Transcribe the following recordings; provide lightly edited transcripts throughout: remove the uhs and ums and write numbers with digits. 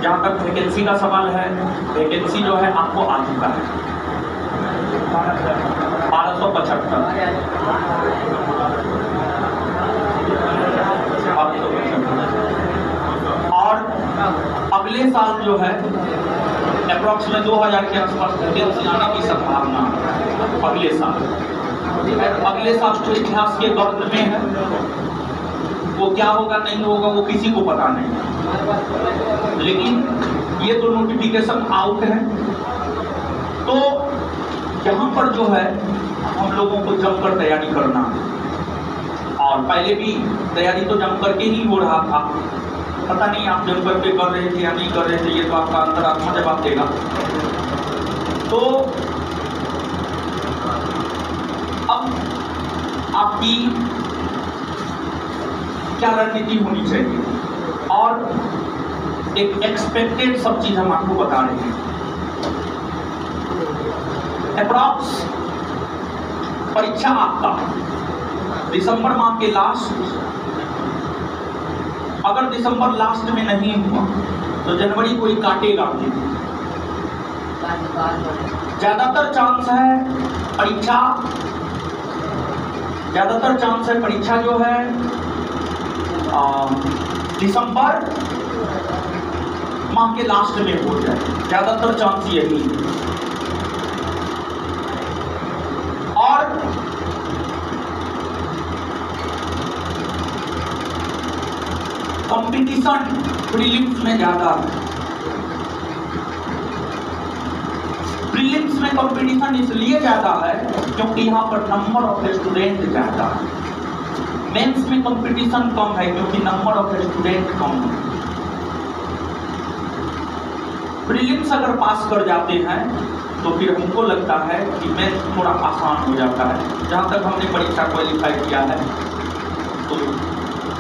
जहाँ तक वैकेंसी का सवाल है, वैकेंसी जो है आपको आ चुका है 1275 और अगले साल जो है अप्रॉक्सीमेट 2000 के आसपास वैकेंसी आने की संभावना अगले साल तो इतिहास के दौर में है, वो क्या होगा नहीं होगा वो किसी को पता नहीं, लेकिन ये तो नोटिफिकेशन आउट है। तो यहाँ पर जो है हम लोगों को जमकर तैयारी करना है, और पहले भी तैयारी तो जम करके ही हो रहा था, पता नहीं आप जम करके कर रहे थे या नहीं कर रहे थे, ये तो आपका अंतरात्मा जवाब देगा। तो अब आपकी क्या रणनीति होनी चाहिए, और एक एक्सपेक्टेड सब चीज हम आपको बता रहे हैं। अप्रॉक्स परीक्षा आपका दिसंबर माह के लास्ट, अगर दिसंबर लास्ट में नहीं हुआ तो जनवरी को ही काटेगा। ज्यादातर चांस है परीक्षा जो है दिसंबर माह के लास्ट में हो जाए, ज्यादातर चांस यही है। और कंपटीशन प्रीलिम्स में ज्यादा है। प्रीलिम्स में कंपटीशन इसलिए ज्यादा है क्योंकि यहाँ पर नंबर ऑफ स्टूडेंट ज्यादा है। मेंस में कंपटीशन कम है क्योंकि नंबर ऑफ स्टूडेंट कम है। प्रीलिम्स अगर पास कर जाते हैं तो फिर हमको लगता है कि मेंस थोड़ा आसान हो जाता है। जहाँ तक हमने परीक्षा क्वालिफाई किया है तो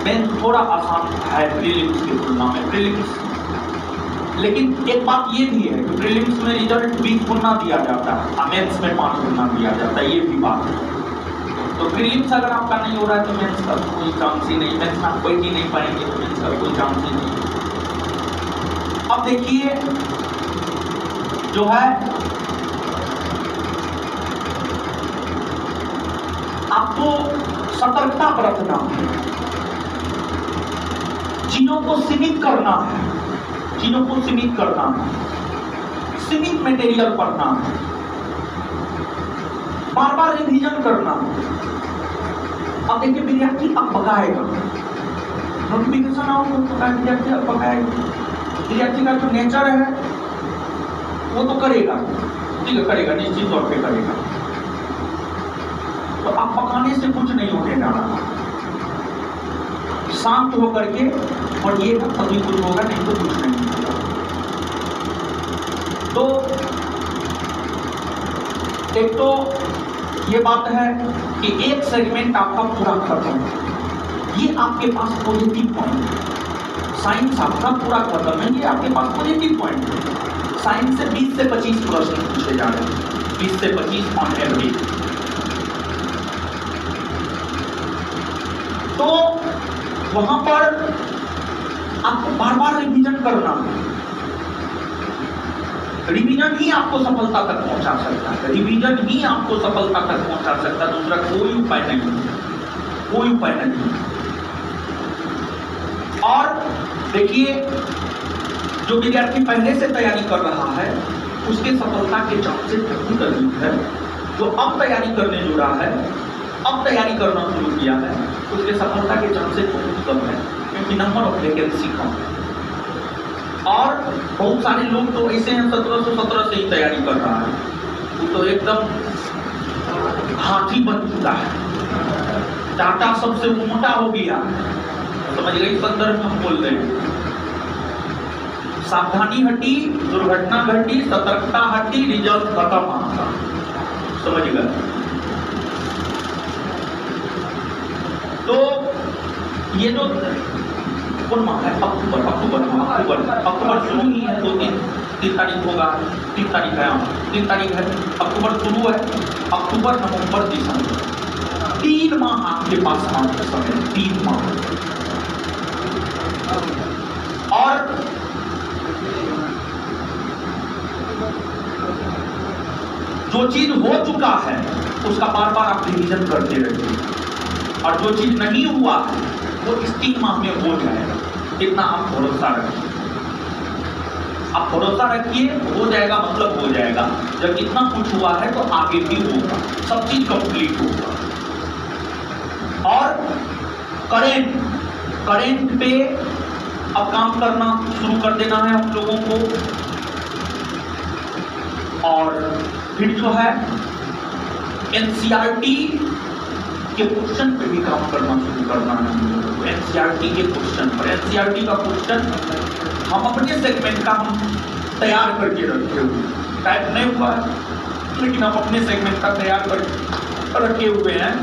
मेंस थोड़ा आसान है प्रीलिम्स की तुलना में। प्रीलिम्स, लेकिन एक बात ये भी है कि प्रीलिम्स में रिजल्ट 20 गुना दिया जाता है, मेंस में 5 गुना दिया जाता है, ये भी बात है। तो प्रीलिम्स अगर आपका नहीं हो रहा है तो मेंस का कोई चांस ही नहीं, मेंस आप बैठ ही नहीं पाएंगे तो मेंस का कोई चांस ही नहीं। अब देखिए जो है आपको सतर्कता बरतना है, चीजों को सीमित करना है, सीमित मटेरियल पढ़ना है, बार बार रिवीजन करना है। अब देखिए विद्यार्थी अब पकाएगा, नोटिफिकेशन आओ तो विद्यार्थी अब पकाएगा। विद्यार्थी का जो नेचर है वो तो करेगा, ठीक है, करेगा, निश्चित तौर पे करेगा। तो आप पकाने से कुछ नहीं होने जा रहा, शांत होकर के पढ़िएगा तभी कुछ होगा, नहीं तो कुछ नहीं होगा। तो एक तो ये बात है कि एक सेगमेंट आपका पूरा खत्म है, ये आपके पास पॉजिटिव पॉइंट है। साइंस आपका पूरा खत्म है, ये आपके पास पॉजिटिव पॉइंट है। साइंस से 20 से 25 प्रश्न पूछे जा रहे हैं, 20 से 25 ऑन एवरेज। तो वहां पर आपको बार बार रिवीजन करना है। रिवीजन ही आपको सफलता तक पहुंचा सकता है, रिवीजन ही आपको सफलता तक पहुंचा सकता है, दूसरा कोई उपाय नहीं, कोई उपाय नहीं। और देखिए जो विद्यार्थी पहले से तैयारी कर रहा है उसके सफलता के चांसेस बहुत अधिक है। जो अब तैयारी करने जुड़ा है, अब तैयारी करना शुरू किया है, उसके सफलता के चांसेस बहुत कम है क्योंकि नंबर ऑफ वैकेंसी कम है। और बहुत सारे लोग तो ऐसे हैं 1717 से ही तैयारी कर रहा है, वो तो एकदम हाथी बन चुका है, टाटा सबसे मोटा हो गया, समझ गए। इस संदर्भ में हम बोल रहे हैं सावधानी हटी, दुर्घटना घटी, सतर्कता हटी, रिजल्ट खत्म आपका, समझ गए। तो ये जो कौन माह है, अक्टूबर शुरू ही है, 2-3 तारीख होगा, 3 तारीख है, 3 तारीख है, अक्टूबर शुरू है, अक्टूबर नवंबर दिसंबर 3 माह आपके पास मात्र समय, 3 माह। और जो चीज हो चुका है उसका बार बार आप रिवीजन करते रहिए, और जो चीज नहीं हुआ है वो इस 3 माह में हो जाएगा। इतना आप भरोसा रखिए, आप भरोसा रखिए, हो जाएगा मतलब हो जाएगा। जब इतना कुछ हुआ है तो आगे भी होगा, सब चीज कंप्लीट होगा। और करेंट पे अब काम करना शुरू कर देना है हम लोगों को, और फिर जो है एनसीईआरटी के क्वेश्चन पे भी काम करना शुरू करना है हम लोगों को। एनसीईआरटी के क्वेश्चन पर, एनसीईआरटी का क्वेश्चन हम अपने सेगमेंट का हम तैयार करके रखे हुए, टाइप नहीं हुआ है लेकिन हम अपने सेगमेंट का तैयार कर रखे हुए हैं,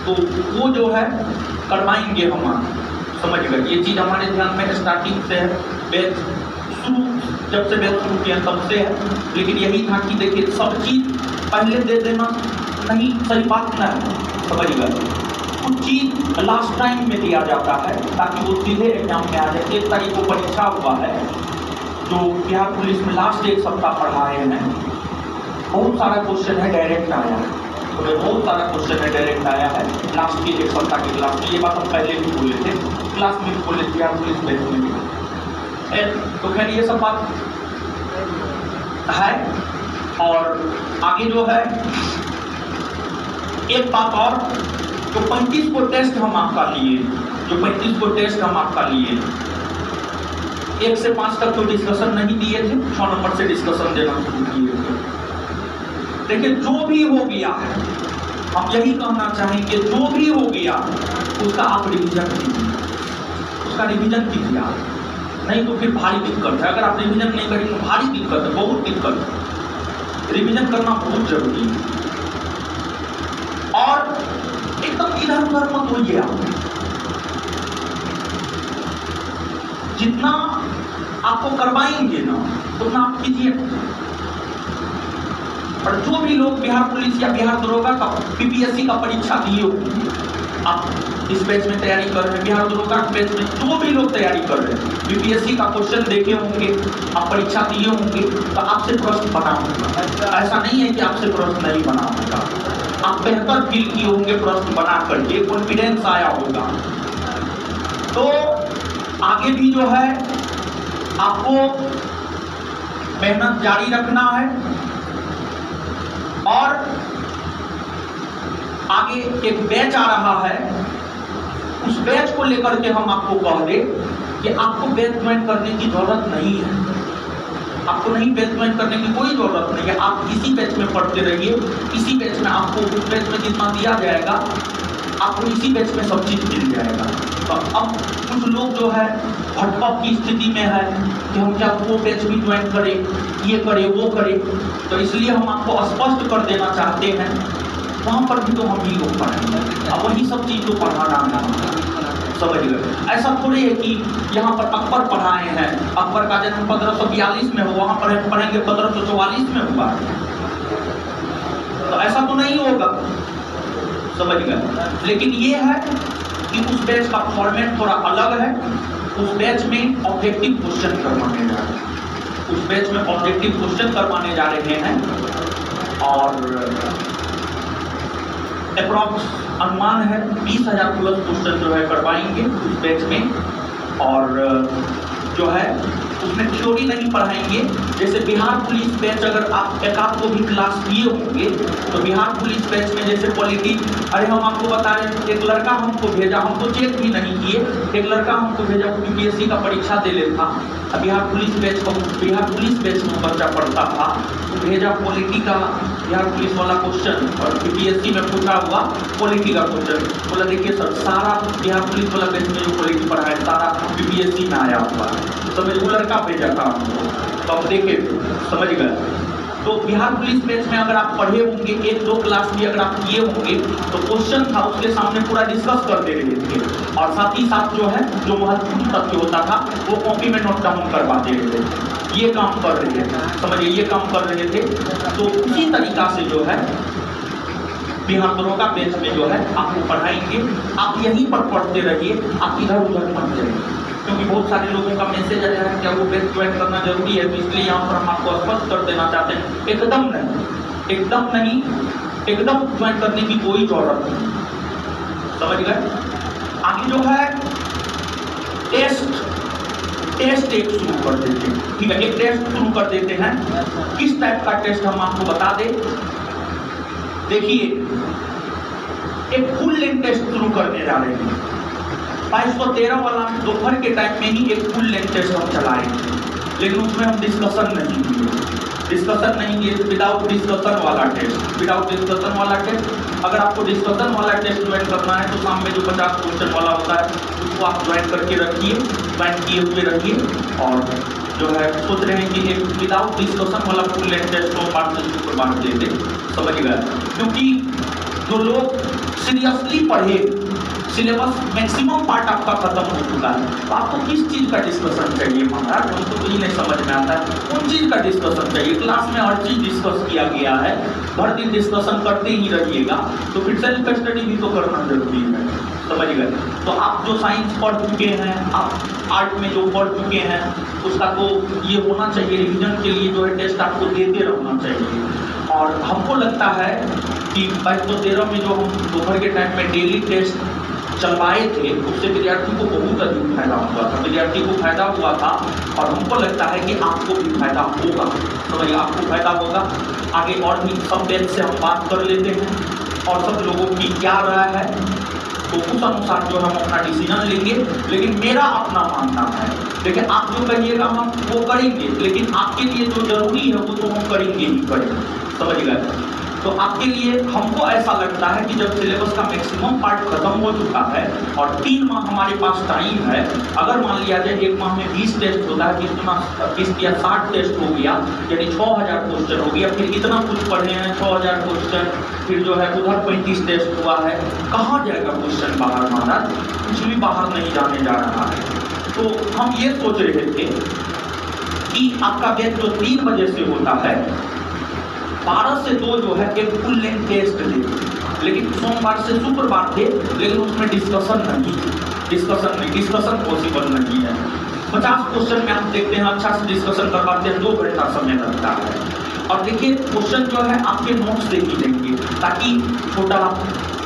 तो वो जो है करवाएंगे हम। समझ गए, ये चीज हमारे ध्यान में स्टार्टिंग से है, बैच शुरू जब से बैच शुरू किया तब से है। लेकिन यही था कि देखिए सब चीज पहले दे देना नहीं सही बात ना है, समझ गए। कुछ चीज लास्ट टाइम में दिया जाता है ताकि वो सीधे एग्जाम में आ जाए। 1 तारीख को परीक्षा हुआ है जो बिहार पुलिस में लास्ट 1 सप्ताह पढ़ाए हैं, बहुत सारा क्वेश्चन है डायरेक्ट आया है, तो बहुत सारा क्वेश्चन है डायरेक्ट आया है लास्ट के 1 सप्ताह की क्लास में। ये बात हम पहले भी बोले थे, क्लास में भी बोले, बिहार पुलिस बैच में भी। तो खैर ये सब बात है। और आगे जो है एक बात और, जो 35 को टेस्ट हम आपका लिए, जो 35 को टेस्ट हम आपका लिए, 1 से 5 तक तो डिस्कशन नहीं दिए थे, 6 नंबर से डिस्कशन देना शुरू किए थे। देखिए जो भी हो गया है, हम यही कहना चाहेंगे, जो भी हो गया उसका आप रिवीजन कीजिए, उसका रिवीजन कीजिए आप, नहीं तो फिर भारी दिक्कत है। अगर आप रिवीजन नहीं करेंगे तो भारी दिक्कत है, बहुत दिक्कत है। रिवीजन करना बहुत जरूरी है। और एकदम इधर उधर मत होइए आप, जितना आपको करवाएंगे ना उतना आप कीजिए। और जो भी लोग बिहार पुलिस या बिहार दरोगा का पीपीएससी का परीक्षा दिए होंगे, आप इस बैच में तैयारी कर रहे हैं, बिहार दरोगा बैच में जो भी लोग तैयारी कर रहे हैं, बीपीएससी का क्वेश्चन देखे होंगे, आप परीक्षा दिए होंगे, तो आपसे प्रश्न बना होगा। ऐसा नहीं है कि आपसे प्रश्न नहीं बना होगा, आप बेहतर फील किए होंगे प्रश्न बना करके, कॉन्फिडेंस आया होगा। तो आगे भी जो है आपको मेहनत जारी रखना है। और आगे एक बैच आ रहा है, उस बैच को लेकर के हम आपको कह दे कि आपको बैच ज्वाइन करने की जरूरत नहीं है, आपको नहीं बैच ज्वाइन करने की कोई जरूरत नहीं है। आप इसी बैच में पढ़ते रहिए, इसी बैच में आपको, उस बैच में जितना दिया जाएगा आपको इसी बैच में सब चीज मिल जाएगा। तो अब कुछ लोग जो है भटकप की स्थिति में है कि हम क्या वो बैच भी ज्वाइन करें, ये करें वो करें, तो इसलिए हम आपको स्पष्ट कर देना चाहते हैं वहाँ पर भी तो हम ही लोग पढ़ाएंगे, अब वही सब चीज़ तो पढ़ाना है, समझ गए। ऐसा थोड़ी है कि यहाँ पर अकबर पढ़ाए हैं, अकबर का जन्म 1542 में हो, वहाँ पर हम पढ़ेंगे 1544 में हुआ, तो ऐसा तो नहीं होगा, समझ गए। लेकिन ये है कि उस बैच का फॉर्मेट थोड़ा अलग है, उस बैच में ऑब्जेक्टिव क्वेश्चन करवाने जा रहे हैं, उस बैच में ऑब्जेक्टिव क्वेश्चन करवाने जा रहे हैं। और अप्रॉक्स अनुमान है 20,000 प्लस क्वेश्चन जो है करवाएंगे उस बैच में। और जो है उसमें थ्योरी नहीं पढ़ाएंगे, जैसे बिहार पुलिस बैच अगर आप एकाध को भी क्लास किए होंगे तो बिहार पुलिस बैच में जैसे पॉलिटी, अरे हम आपको बता रहे हैं, एक लड़का हमको भेजा, हमको चेक भी नहीं किए, एक लड़का हमको भेजा वो यूपीएससी का परीक्षा दे लेता, बिहार पुलिस बैच में बच्चा पढ़ता था, तो भेजा पॉलिटी का बिहार पुलिस वाला क्वेश्चन और यूपीएससी में पूछा हुआ पॉलिटी का क्वेश्चन, बोला देखिए सर सारा बिहार पुलिस वाला बैच में जो पॉलिटी पढ़ा है सारा यूपीएससी में आया हुआ है, समझ वो लड़का भेजा था हमको, तो अब देखे समझ गए। तो बिहार पुलिस बैच में अगर आप पढ़े होंगे, 1-2 क्लास भी अगर आप किए होंगे, तो क्वेश्चन था उसके सामने पूरा डिस्कस कर दे रहे थे, और साथ ही साथ जो है जो महत्वपूर्ण तथ्य होता था वो कॉपी में नोट डाउन करवा दे रहे थे, ये काम कर रहे थे, समझिए ये काम कर रहे थे। तो उसी तरीका से जो है बिहार दरोगा बैच में जो है आपको पढ़ाएंगे, आप यहीं पर पढ़ते रहिए, आप इधर उधर मत जाइए। क्योंकि बहुत सारे लोगों का मैसेज आया है क्या वो बैच ज्वाइन करना जरूरी है, तो इसलिए यहाँ पर हम आपको स्पष्ट कर देना चाहते हैं, एकदम नहीं, एकदम नहीं, एकदम ज्वाइन करने की कोई जरूरत नहीं। समझ गए? आगे जो है टेस्ट एक शुरू कर देते हैं। ठीक है, एक टेस्ट शुरू कर देते हैं। किस टाइप का टेस्ट हम आपको बता दें। देखिए, एक फुल लेंथ टेस्ट शुरू करने जा रहे हैं। 513 वाला दोपहर के टाइम में ही एक फुल लेंथ टेस्ट हम चलाएंगे, लेकिन उसमें हम डिस्कशन नहीं किए, विदाउट डिस्कशन वाला टेस्ट, विदाउट डिस्कशन वाला टेस्ट। अगर आपको डिस्कशन वाला टेस्ट ज्वाइन करना है तो शाम में जो 50 क्वेश्चन वाला होता है उसको आप ज्वाइन करके रखिए, ज्वाइन किए हुए रखिए। और जो है सोच रहे हैं कि एक विदाउट डिस्कशन वाला फुल लेंथ टेस्ट को बांट देते। समझ गए? क्योंकि जो लोग सीरियसली पढ़े, सिलेबस मैक्सिमम पार्ट आपका खत्म हो चुका है, तो आपको किस चीज़ का डिस्कशन चाहिए महाराज? हमको तो ये नहीं समझ में आता है कौन चीज़ का डिस्कशन चाहिए। क्लास में हर चीज़ डिस्कस किया गया है, भर दिन डिस्कशन करते ही रहिएगा, तो फिर सेल्फ स्टडी भी तो करना जरूरी है। समझ गए? तो आप जो साइंस पढ़ चुके हैं, आप आर्ट में जो पढ़ चुके हैं, उसका तो ये होना चाहिए, रिविजन के लिए जो है टेस्ट आपको देते रहना चाहिए। और हमको लगता है कि 513 में जो हम दोपहर के टाइम में डेली टेस्ट चलवाए थे, उससे विद्यार्थी को बहुत अधिक फायदा हुआ था, विद्यार्थी को फायदा हुआ था, और हमको लगता है कि आपको भी फायदा होगा। समझिए, आपको फायदा होगा। आगे और भी सब बैच से हम बात कर लेते हैं और सब लोगों की क्या राय है, तो उस अनुसार जो हम अपना डिसीजन लेंगे। लेकिन मेरा अपना मानना है, देखिए आप जो कहिएगा हम वो करेंगे, लेकिन आपके लिए जो जरूरी है वो तो हम करेंगे ही करेंगे। समझ गए? तो आपके लिए हमको ऐसा लगता है कि जब सिलेबस का मैक्सिमम पार्ट खत्म हो चुका है और 3 माह हमारे पास टाइम है, अगर मान लिया जाए 1 माह में 20 टेस्ट होता है, 20 या 60 टेस्ट हो गया, यानी 6000 क्वेश्चन हो गया, फिर इतना कुछ पढ़े हैं 6000 क्वेश्चन, फिर जो है उधर 35 टेस्ट हुआ है, कहाँ जाएगा क्वेश्चन बाहर महाराज? कुछ भी बाहर नहीं जाने जा रहा है। तो हम ये सोच रहे थे कि आपका बैच जो 3 बजे से होता है, 12 से 2 जो है एक फुल लेंथ टेस्ट दे, लेकिन सोमवार से शुक्रवार थे, लेकिन उसमें डिस्कशन पॉसिबल नहीं है। 50 क्वेश्चन में आप देखते हैं अच्छा से डिस्कशन करवाते हैं, 2 घंटा समय लगता है। और देखिए क्वेश्चन जो है आपके नोट्स से ही लेंगे, ताकि छोटा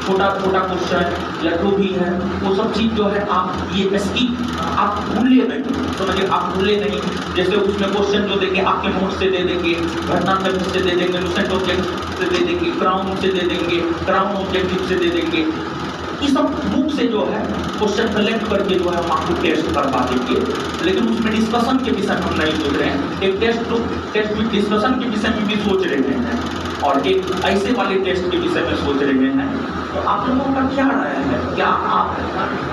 क्वेश्चन या जो भी है वो सब चीज़ जो है आप ये इसकी आप भूले नहीं। समझिए, आप भूले नहीं। जैसे उसमें क्वेश्चन जो देंगे आपके नोट से दे देंगे, घटना क्रम से दे देंगे, लुसेंट ऑब्जेक्टिव से दे देंगे, क्राउन से दे देंगे, क्राउन ऑब्जेक्टिव से दे देंगे। ये सब बुक से जो है क्वेश्चन कलेक्ट करके जो है हम आपको टेस्ट करवा देंगे, लेकिन उसमें डिस्कशन के विषय में हम नहीं सोच रहे हैं। एक टेस्ट में डिस्कशन के विषय में भी सोच रहे हैं, और एक ऐसे वाले टेस्ट के विषय में सोच रहे हैं। तो आप लोगों का क्या राय है? क्या आप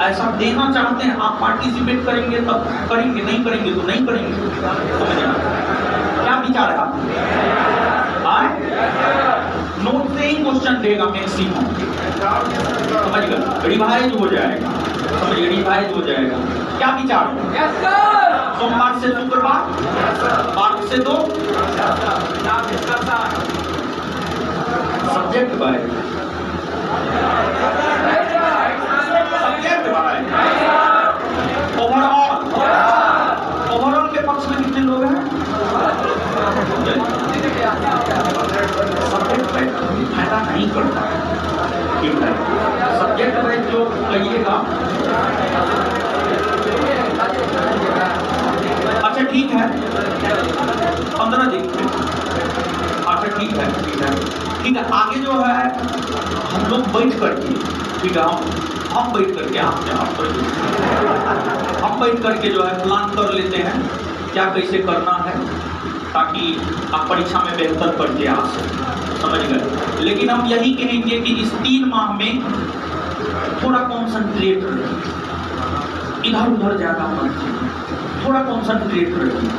ऐसा देना चाहते हैं? आप पार्टिसिपेट करेंगे तब करेंगे, नहीं करेंगे तो नहीं करेंगे। क्या विचार है आप? नोट से ही क्वेश्चन देगा मैक्सिमम, समझ गए? रिवाइज हो जाएगा, समझिए रिवाइज हो जाएगा। क्या विचार है? सोमवार से शुक्रवार, 12 से 2 सब्जेक्ट बाय ओवरऑल के पक्ष में कितने लोग हैं? सब्जेक्ट वाइज फायदा नहीं करता है, ठीक है? सब्जेक्ट वाइज जो कहिएगा, अच्छा ठीक है, 15 दिन, अच्छा ठीक है। आगे जो है हम लोग बैठ करके, ठीक है, हम बैठ करके हम बैठ करके जो है प्लान कर लेते हैं क्या कैसे करना है, ताकि आप परीक्षा में बेहतर करके आ सकें। समझ गए? लेकिन हम यही कहेंगे कि इस 3 माह में थोड़ा कॉन्संट्रेट रहिए, इधर उधर ज़्यादा मत, थोड़ा कॉन्संट्रेट रहिए।